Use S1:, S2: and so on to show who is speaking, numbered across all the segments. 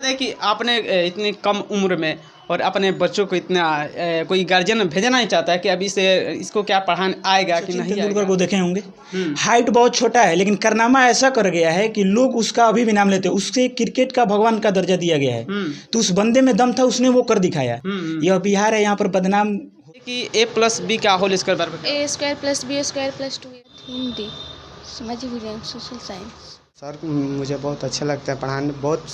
S1: बताइए कि आपने इतनी कम उम्र में और अपने बच्चों को इतना कोई गार्जियन भेजना नहीं चाहता है कि अभी से इसको क्या पढ़ाने आएगा कि
S2: सचिन
S1: नहीं
S2: तेंदुलकर
S1: आएगा।
S2: को देखे होंगे।
S1: हम्म।
S2: हाइट बहुत छोटा है लेकिन कारनामा ऐसा कर गया है कि लोग उसका अभी भी नाम लेते हैं। उससे क्रिकेट का भगवान का दर्जा दिया गया है। तो उस बंदे में दम था, उसने वो कर दिखाया। यह बिहार है, यहाँ पर बदनाम
S1: कि a+b का होल स्क्वायर बराबर क्या?
S3: a² + b² + 2 हिंदी सामाजिक विज्ञान सोशल साइंस।
S4: सर मुझे बहुत अच्छा लगता है पढ़ाने, बहुत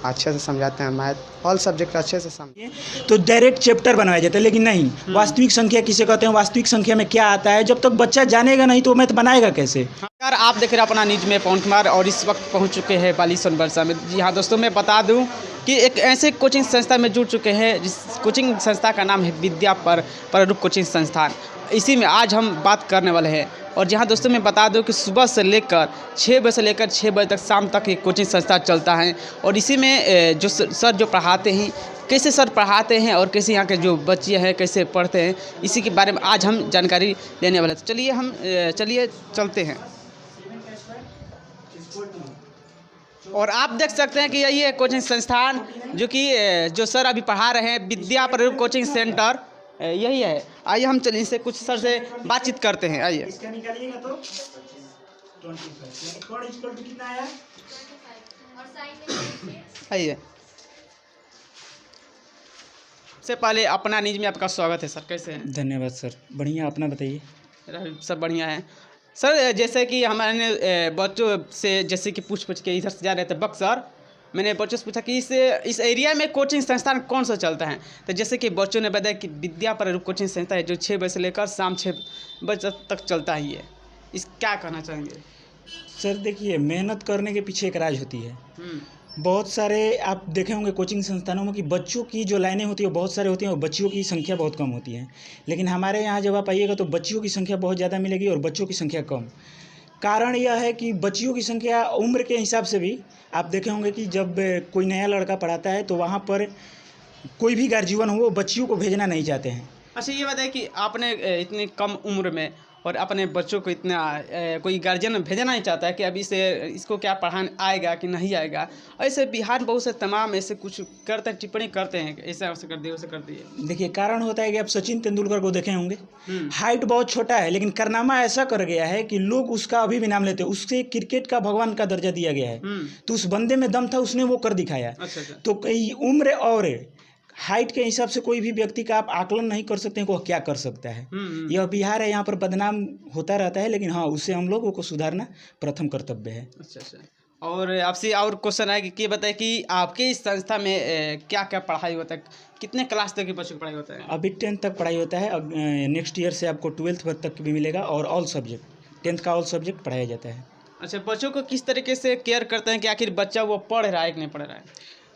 S4: अच्छे से समझाते हैं, मैथ ऑल सब्जेक्ट अच्छे से समझ।
S2: तो डायरेक्ट चैप्टर बनाया जाता है, लेकिन नहीं। वास्तविक संख्या किसे कहते हैं, वास्तविक संख्या में क्या आता है, जब तक बच्चा जानेगा नहीं तो मैथ बनाएगा कैसे।
S1: यार आप देख रहे हैं अपना न्यूज में पवन कुमार और इस वक्त पहुंच चुके हैं बाली सोनबरसा में। जी हाँ दोस्तों, मैं बता दूं कि एक ऐसे कोचिंग संस्था में जुड़ चुके हैं जिस कोचिंग संस्था का नाम है विद्या पररूप कोचिंग संस्थान। इसी में आज हम बात करने वाले हैं। और जहाँ दोस्तों मैं बता दूं कि सुबह से लेकर 6 बजे से लेकर 6 बजे तक शाम तक ये कोचिंग संस्था चलता है। और इसी में जो सर जो पढ़ाते हैं, कैसे सर पढ़ाते हैं और कैसे यहाँ के जो बच्चे हैं कैसे पढ़ते हैं, इसी के बारे में आज हम जानकारी लेने वाले हैं। तो चलिए चलते हैं। और आप देख सकते हैं कि यही है कोचिंग संस्थान जो सर अभी पढ़ा रहे हैं, विद्या पररूप कोचिंग सेंटर यही है। आइए हम चलिए से कुछ सर से बातचीत करते हैं। आइए
S2: इसका निकालिएगा तो 25 कितना आया।
S1: आइए, सबसे पहले अपना न्यूज में आपका स्वागत है सर। कैसे हैं?
S2: धन्यवाद सर, बढ़िया। अपना बताइए।
S1: सब बढ़िया है सर। जैसे कि हमारे बच्चों से जैसे कि पूछ के इधर से जा रहे थे बक्सर, मैंने बच्चों से पूछा कि इस एरिया में कोचिंग संस्थान कौन सा चलता है। तो जैसे कि बच्चों ने बताया कि विद्या पररूप कोचिंग संस्था है जो 6 बजे से लेकर शाम 6 बजे तक चलता ही है। इस क्या कहना चाहेंगे
S2: सर देखिए, मेहनत करने के पीछे एक राज होती है। बहुत सारे आप देखे होंगे कोचिंग संस्थानों में कि बच्चों की जो लाइनें होती है वो बहुत सारे होती हैं और बच्चियों की संख्या बहुत कम होती है। लेकिन हमारे यहाँ जब आप आइएगा तो बच्चियों की संख्या बहुत ज़्यादा मिलेगी और बच्चों की संख्या कम। कारण यह है कि बच्चियों की संख्या उम्र के हिसाब से भी आप देखे होंगे कि जब कोई नया लड़का पढ़ाता है तो वहाँ पर कोई भी गार्जियन हो वो बच्चियों को भेजना नहीं चाहते हैं।
S1: अच्छा ये बताइए कि आपने इतनी कम उम्र में और अपने बच्चों को इतना कोई गार्जियन भेजना नहीं चाहता है कि अभी से इसको क्या पढ़ाने आएगा कि नहीं आएगा। ऐसे बिहार बहुत से तमाम ऐसे कुछ करते हैं, टिप्पणी करते हैं, ऐसा वैसे कर दिए वैसे कर दिए।
S2: देखिए, कारण होता है कि आप सचिन तेंदुलकर को देखे होंगे। हाइट बहुत छोटा है लेकिन कारनामा ऐसा कर गया है कि लोग उसका अभी भी नाम लेते हैं। उससे क्रिकेट का भगवान का दर्जा दिया गया है। तो उस बंदे में दम था, उसने वो कर दिखाया।
S1: अच्छा।
S2: तो कई उम्र और हाइट के हिसाब से कोई भी व्यक्ति का आप आकलन नहीं कर सकते हैं कि वो क्या कर सकता है। यह बिहार है, यहाँ पर बदनाम होता रहता है, लेकिन हाँ उससे हम लोगों को सुधारना प्रथम कर्तव्य है।
S1: अच्छा। और आपसे और क्वेश्चन है कि बताए कि आपके इस संस्था में क्या क्या पढ़ाई होता है, कितने क्लास तक के बच्चों की पढ़ाई होता है?
S2: अभी 10th तक पढ़ाई होता है। अब नेक्स्ट ईयर से आपको 12th तक भी मिलेगा और ऑल सब्जेक्ट 10th का ऑल सब्जेक्ट पढ़ाया जाता है।
S1: अच्छा, बच्चों को किस तरीके से केयर करते हैं कि आखिर बच्चा वो पढ़ रहा है कि नहीं पढ़ रहा है?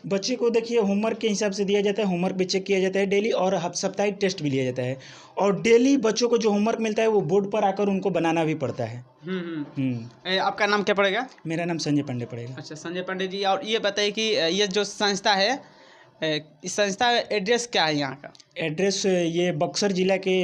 S2: बच्चे को देखिए होमवर्क के हिसाब से दिया जाता है। होमवर्क भी चेक किया जाता है डेली और साप्ताहिक टेस्ट भी लिया जाता है। और डेली बच्चों को जो होमवर्क मिलता है वो बोर्ड पर आकर उनको बनाना भी पड़ता है।
S1: आपका नाम क्या पड़ेगा?
S2: मेरा नाम संजय पांडे पड़ेगा।
S1: अच्छा, संजय पांडे जी। और ये बताइए कि ये जो संस्था है, इस संस्था का एड्रेस क्या है यहाँ का?
S2: एड्रेस ये बक्सर जिला के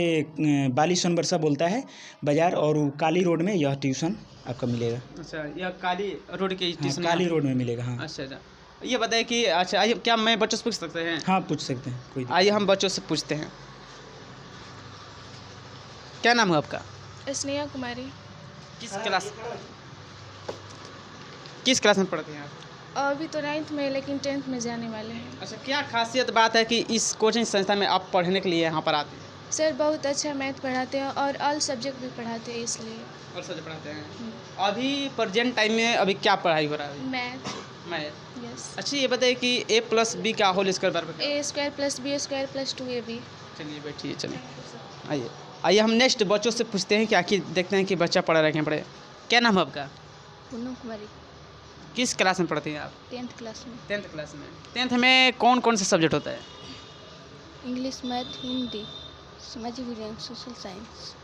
S2: बाली सोनबरसा बोलता है बाज़ार, और काली रोड में यह ट्यूशन आपका मिलेगा।
S1: अच्छा, यह काली रोड के ट्यूशन?
S2: काली रोड में मिलेगा। हाँ।
S1: अच्छा। ये बताइए कि अच्छा आइए, क्या मैं बच्चों से पूछ सकते हैं?
S2: हाँ पूछ सकते हैं, कोई।
S1: आइए हम बच्चों से पूछते हैं। क्या नाम है आपका?
S3: स्नेहा कुमारी।
S1: किस क्लास में पढ़ते हैं आप?
S3: अभी तो 9th में, लेकिन 10th में जाने वाले हैं।
S1: अच्छा, क्या खासियत बात है कि इस कोचिंग संस्था में आप पढ़ने के लिए यहाँ पर आते हैं?
S3: सर बहुत अच्छा मैथ पढ़ाते हैं और ऑल सब्जेक्ट भी पढ़ाते हैं, इसलिए।
S1: और सब्जेक्ट पढ़ाते हैं। अभी प्रेजेंट टाइम में अभी क्या पढ़ाई हो रहा है?
S3: मैथ। यस।
S1: अच्छा ये बताइए कि a+b का होल स्क्वायर बराबर क्या?
S3: a² + b² + 2ab।
S1: चलिए बैठिए, चलिए आइए हम नेक्स्ट बच्चों से पूछते हैं कि आखिर देखते हैं कि बच्चा पढ़ रहा है क्या पढ़े। क्या नाम है आपका?
S3: पूनम कुमारी।
S1: किस क्लास में पढ़ती हैं आप?
S3: 10th क्लास में।
S1: 10th क्लास में। 10th में कौन कौन सा सब्जेक्ट होता है?
S3: इंग्लिश, मैथ, हिंदी, सामाजिक विज्ञान, सोशल साइंस।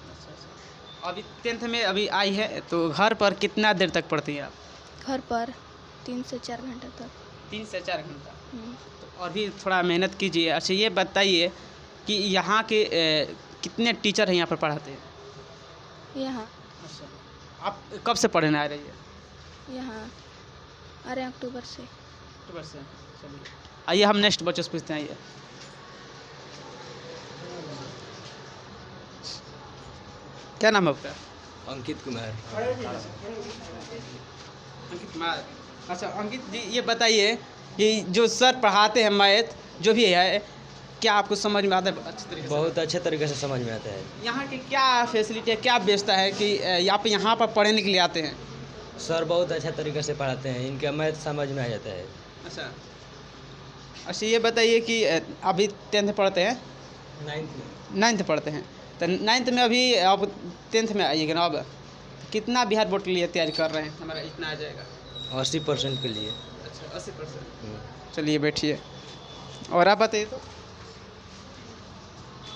S1: अभी 10th में अभी आई है, तो घर पर कितना देर तक पढ़ती हैं आप?
S3: घर पर 3 से 4 घंटे तक।
S1: 3 से 4 घंटा। तो और भी थोड़ा मेहनत कीजिए। अच्छा ये बताइए कि यहाँ के कितने टीचर हैं यहाँ पर पढ़ाते हैं?
S3: यहाँ।
S1: अच्छा, आप कब से पढ़ने आ रही है?
S3: यहाँ आ रहे हैं अक्टूबर से।
S1: अक्टूबर से। आइए हम नेक्स्ट बच्चों से पूछते हैं। आइए, क्या नाम है आपका?
S5: अंकित कुमार।
S1: अंकित कुमार। अच्छा अंकित जी, ये बताइए कि जो सर पढ़ाते हैं मैथ जो भी है, क्या आपको समझ में आता है अच्छे तरीके से?
S5: बहुत अच्छे तरीके से समझ में आता है।
S1: यहाँ की क्या फैसिलिटी है, क्या व्यवस्था है कि आप यहाँ पर पढ़ने के लिए आते हैं?
S5: सर बहुत अच्छा तरीके से पढ़ाते हैं, इनका मैथ समझ में आ जाता है।
S1: अच्छा अच्छा, ये बताइए कि अभी 10th पढ़ते हैं, 9th पढ़ते हैं, तो 9th में अभी आप 10th में आइएगा ना। अब कितना बिहार बोर्ड के लिए तैयारी कर रहे हैं? हमारा इतना आ जाएगा
S5: 80% के लिए।
S1: अच्छा 80%। चलिए बैठिए, और आप बताइए तो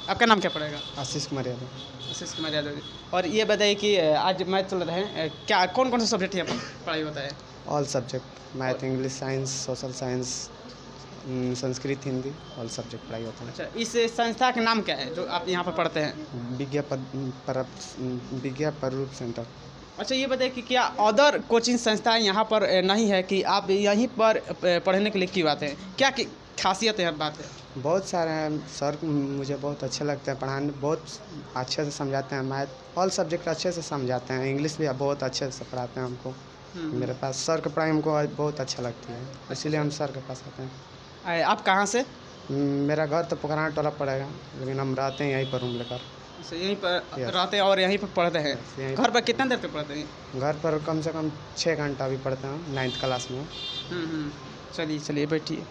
S1: आपका नाम क्या पड़ेगा?
S4: आशीष कुमार यादव।
S1: आशीष कुमार यादव जी। और ये बताइए कि आज मैथ चल रहे हैं, क्या कौन कौन से सब्जेक्ट यहाँ पर पढ़ाई होता है?
S4: All subject, math, English, science, social science, Sanskrit, Hindi, all subject पढ़ाई होता है।
S1: अच्छा, इस संस्था का नाम क्या है जो आप यहाँ पर पढ़ते हैं?
S4: विज्ञा पररूप सेंटर।
S1: अच्छा, ये बताइए कि क्या अदर कोचिंग संस्थाएं यहाँ पर नहीं है कि आप यहीं पर पढ़ने के लिए क्यों आते हैं? क्या की खासियत है, बात है?
S4: बहुत सारे हैं सर, मुझे बहुत अच्छे लगते हैं पढ़ाने, बहुत अच्छे से समझाते हैं। मैथ ऑल सब्जेक्ट अच्छे से समझाते हैं, इंग्लिश भी बहुत अच्छे से पढ़ाते हैं हमको। मेरे पास सर का पढ़ाई हमको बहुत अच्छा लगती है, इसीलिए हम सर के पास आते हैं।
S1: आप कहाँ से?
S4: मेरा घर तो पुराना टोला पड़ेगा, लेकिन हम रहते हैं यहीं पर रूम लेकर।
S1: अच्छा, यहीं पर रहते हैं और यहीं पर पढ़ते हैं।
S4: यहीं
S1: घर पर कितना देर तक पढ़ते हैं?
S4: घर पर कम से कम 6 घंटा भी पढ़ते हैं, 9th क्लास में।
S1: चलिए चलिए बैठिए।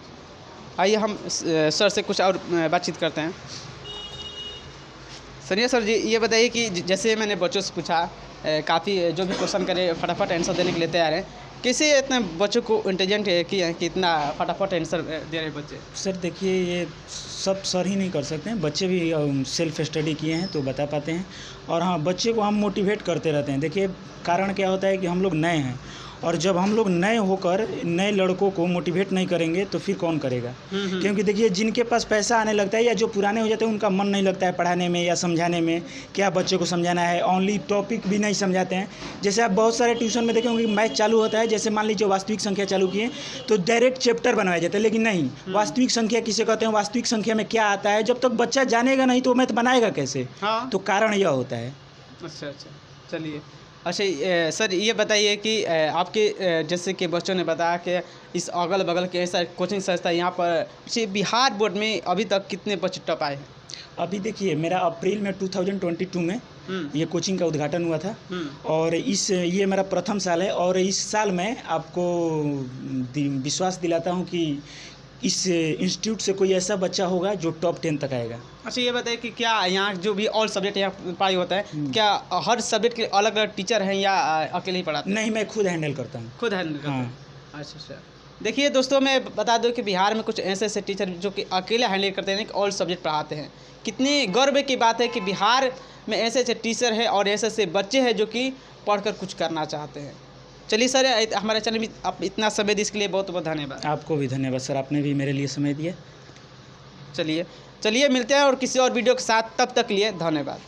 S1: आइए हम सर से कुछ और बातचीत करते हैं। सुनिए सर जी, ये बताइए कि जैसे मैंने बच्चों से पूछा, काफ़ी जो भी क्वेश्चन करे फटाफट आंसर देने के लिए तैयार हैं। कैसे इतने बच्चों को इंटेलिजेंट किए हैं कि इतना फटाफट आंसर दे रहे बच्चे?
S2: सर देखिए, ये सब सर ही नहीं कर सकते हैं, बच्चे भी सेल्फ स्टडी किए हैं तो बता पाते हैं। और हाँ, बच्चे को हम मोटिवेट करते रहते हैं। देखिए, कारण क्या होता है कि हम लोग नए हैं, और जब हम लोग नए होकर नए लड़कों को मोटिवेट नहीं करेंगे तो फिर कौन करेगा? क्योंकि देखिए, जिनके पास पैसा आने लगता है या जो पुराने हो जाते हैं उनका मन नहीं लगता है पढ़ाने में या समझाने में। क्या बच्चे को समझाना है, ओनली टॉपिक भी नहीं समझाते हैं। जैसे आप बहुत सारे ट्यूशन में देखेंगे कि मैथ चालू होता है, जैसे मान लीजिए वास्तविक संख्या चालू किए तो डायरेक्ट चैप्टर बनाया जाता है, लेकिन नहीं, वास्तविक संख्या किसे कहते हैं, वास्तविक संख्या में क्या आता है, जब तक बच्चा जानेगा नहीं तो मैथ बनाएगा कैसे?
S1: हाँ,
S2: तो कारण यह होता है।
S1: अच्छा, चलिए। अच्छा सर, ये बताइए कि आपके जैसे कि बच्चों ने बताया कि इस अगल बगल के ऐसा कोचिंग संस्था यहाँ पर बिहार बोर्ड में अभी तक कितने बच्चे टॉप आए हैं?
S2: अभी देखिए, मेरा अप्रैल में 2022 में ये कोचिंग का उद्घाटन हुआ था, और ये मेरा प्रथम साल है। और इस साल मैं आपको विश्वास दिलाता हूँ कि इस इंस्टीट्यूट से कोई ऐसा बच्चा होगा जो टॉप 10 तक आएगा।
S1: अच्छा, ये बताइए कि क्या यहाँ जो भी ऑल सब्जेक्ट यहाँ पढ़ाई होता है, क्या हर सब्जेक्ट के अलग अलग टीचर हैं या अकेले ही पढ़ाते हैं?
S2: नहीं, मैं खुद हैंडल करता हूँ।
S1: खुद हैंडल करते हैं?
S2: हाँ।
S1: अच्छा। देखिए दोस्तों, मैं बता दूं कि बिहार में कुछ ऐसे ऐसे टीचर जो कि अकेले हैंडल करते हैं कि ऑल सब्जेक्ट पढ़ाते हैं। कितनी गर्व की बात है कि बिहार में ऐसे ऐसे टीचर हैं और ऐसे ऐसे बच्चे हैं जो कि पढ़कर कुछ करना चाहते हैं। चलिए सर, हमारे चैनल में आप इतना समय दी, इसके लिए बहुत बहुत धन्यवाद।
S2: आपको भी धन्यवाद सर, आपने भी मेरे लिए समय दिया।
S1: चलिए मिलते हैं और किसी और वीडियो के साथ, तब तक लिए धन्यवाद।